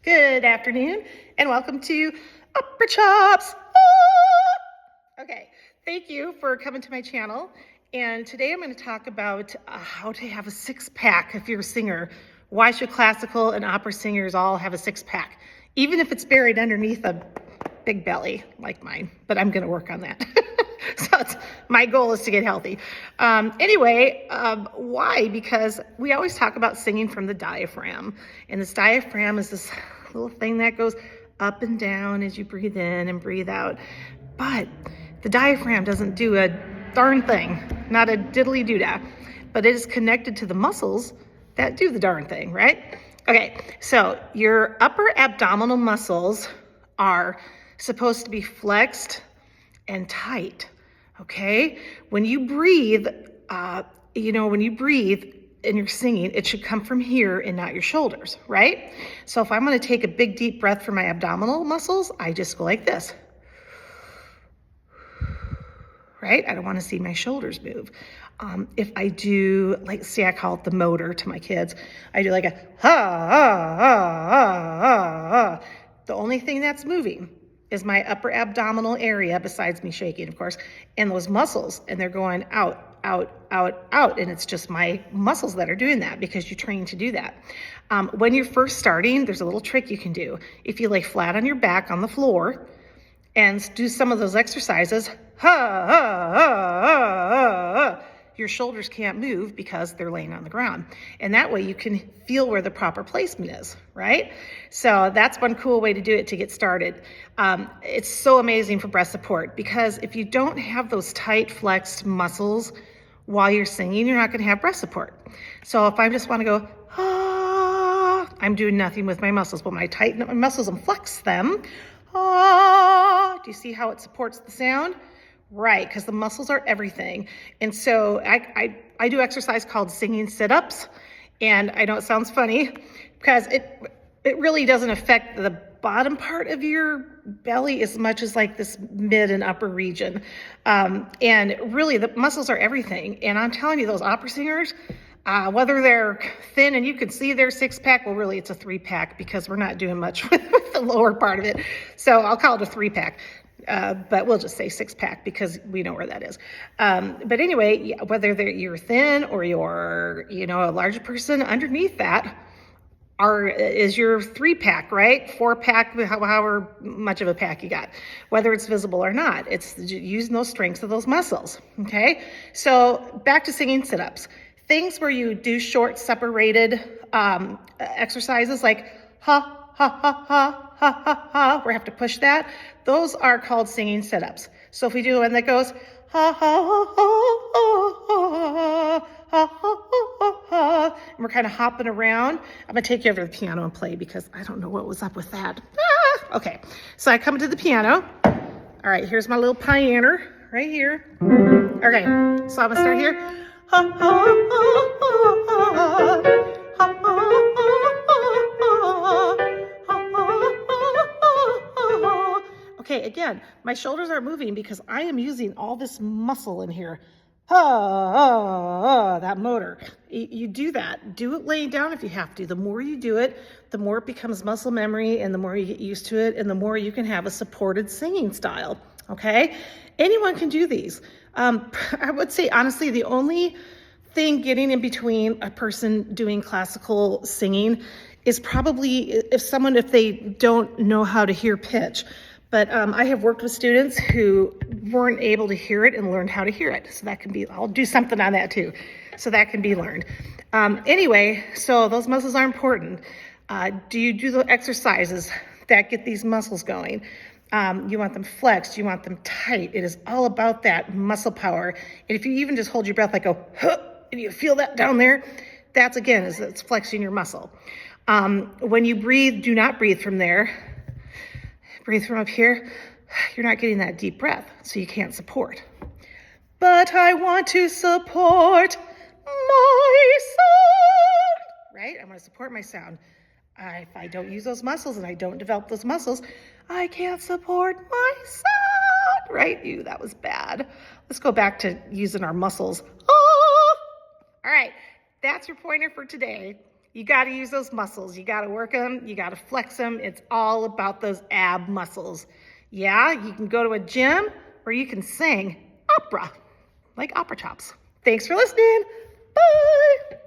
Good afternoon and welcome to Upper Chops. Ah! Okay, thank you for coming to my channel. And today I'm going to talk about how to have a six-pack if you're a singer. Why should classical and opera singers all have a six-pack? Even if it's buried underneath a big belly like mine, but I'm going to work on that. My goal is to get healthy. Why? Because we always talk about singing from the diaphragm. And this diaphragm is this little thing that goes up and down as you breathe in and breathe out. But the diaphragm doesn't do a darn thing, not a diddly doodah, but it is connected to the muscles that do the darn thing, right? Okay, so your upper abdominal muscles are supposed to be flexed and tight. Okay, when you breathe, when you breathe and you're singing, it should come from here and not your shoulders, right? So if I'm going to take a big deep breath for my abdominal muscles, I just go like this, right? I don't want to see my shoulders move. If I do, I call it the motor to my kids. I do like a ha, ha, ha, ha, ha, ha. The only thing that's moving is my upper abdominal area, besides me shaking, of course, and those muscles, and they're going out, out, out, out, and it's just my muscles that are doing that because you train to do that. When you're first starting, there's a little trick you can do. If you lay flat on your back on the floor and do some of those exercises, ha, ha, ha, ha, ha, ha, your shoulders can't move because they're laying on the ground. And that way you can feel where the proper placement is, right? So that's one cool way to do it to get started. It's so amazing for breath support because if you don't have those tight flexed muscles while you're singing, you're not gonna have breath support. So if I just wanna go, ah, I'm doing nothing with my muscles, but when I tighten up my muscles and flex them, ah, do you see how it supports the sound? Right, because the muscles are everything. And so I do exercise called singing sit-ups. And I know it sounds funny because it really doesn't affect the bottom part of your belly as much as like this mid and upper region. And really the muscles are everything. And I'm telling you, those opera singers, whether they're thin and you can see their six-pack, well, really it's a three-pack because we're not doing much with the lower part of it. So I'll call it a three-pack. But we'll just say six-pack because we know where that is. But anyway, whether you're thin or you're, a larger person, underneath that is your three-pack, right? Four-pack, however much of a pack you got, whether it's visible or not. It's using those strengths of those muscles, okay? So back to singing sit-ups. Things where you do short, separated exercises like ha, ha, ha, ha, ha, ha, ha, where I have to push that. Those are called singing sit-ups. So if we do one that goes ha, ha, ha, ha, ha, ha, ha, ha, ha, and we're kind of hopping around. I'm gonna take you over to the piano and play because I don't know what was up with that. Ah, okay, so I come to the piano. All right, here's my little piano right here. Okay, so I'm gonna start here. Ha, ha, ha, ha, ha, ha, ha. Okay, again, my shoulders aren't moving because I am using all this muscle in here. That motor. You do that. Do it laying down if you have to. The more you do it, the more it becomes muscle memory and the more you get used to it and the more you can have a supported singing style, okay? Anyone can do these. I would say, honestly, the only thing getting in between a person doing classical singing is probably if they don't know how to hear pitch. But I have worked with students who weren't able to hear it and learned how to hear it. So that can be, I'll do something on that too. So that can be learned. Anyway, so those muscles are important. Do you do the exercises that get these muscles going? You want them flexed, you want them tight. It is all about that muscle power. And if you even just hold your breath like go, huh, and you feel that down there, that's again, it's flexing your muscle. When you breathe, do not breathe from there. Breathe from up here. You're not getting that deep breath, so you can't support. But I want to support my sound, right? I want to support my sound. If I don't use those muscles and I don't develop those muscles, I can't support my sound, right? Ew, that was bad. Let's go back to using our muscles. Ah! All right, that's your pointer for today. You got to use those muscles. You got to work them. You got to flex them. It's all about those ab muscles. Yeah, you can go to a gym or you can sing opera, like opera chops. Thanks for listening. Bye.